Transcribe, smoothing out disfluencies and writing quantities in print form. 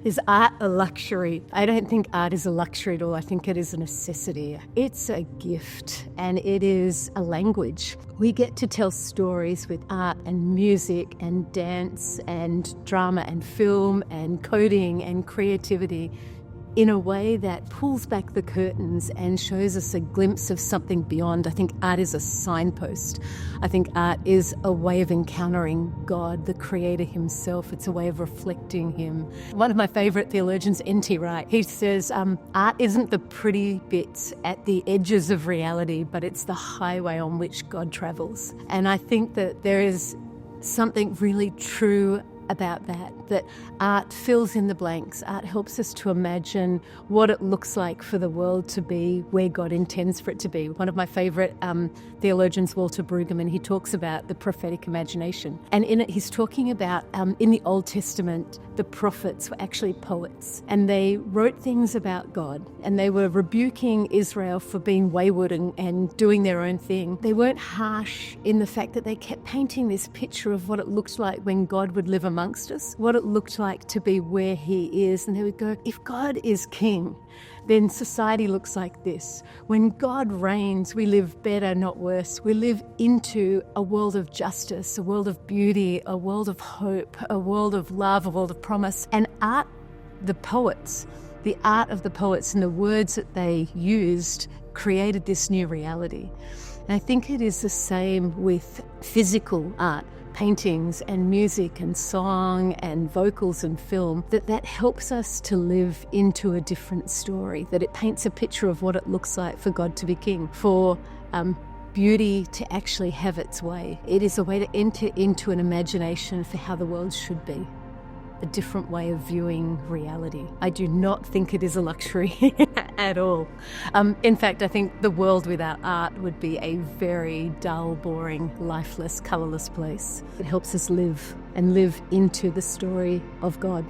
Is art a luxury? I don't think art is a luxury at all. I think it is a necessity. It's a gift and it is a language. We get to tell stories with art and music and dance and drama and film and coding and creativity in a way that pulls back the curtains and shows us a glimpse of something beyond. I think art is a signpost. I think art is a way of encountering God, the Creator himself. It's a way of reflecting him. One of my favourite theologians, N.T. Wright, he says, art isn't the pretty bits at the edges of reality, but it's the highway on which God travels. And I think that there is something really true about that art fills in the blanks. Art helps us to imagine what it looks like for the world to be where God intends for it to be. One of my favourite theologians, Walter Brueggemann, he talks about the prophetic imagination. And in it, he's talking about, in the Old Testament, the prophets were actually poets. And they wrote things about God. And they were rebuking Israel for being wayward and doing their own thing. They weren't harsh in the fact that they kept painting this picture of what it looked like when God would live amongst us, what it looked like to be where he is. And they would go, if God is king, then society looks like this. When God reigns, we live better, not worse. We live into a world of justice, a world of beauty, a world of hope, a world of love, a world of promise. And art, the poets, the art of the poets and the words that they used created this new reality. And I think it is the same with physical art. Paintings and music and song and vocals and film, that helps us to live into a different story, that it paints a picture of what it looks like for God to be king, for beauty to actually have its way. It is a way to enter into an imagination for how the world should be, a different way of viewing reality. I do not think it is a luxury at all. In fact, I think the world without art would be a very dull, boring, lifeless, colourless place. It helps us live and live into the story of God.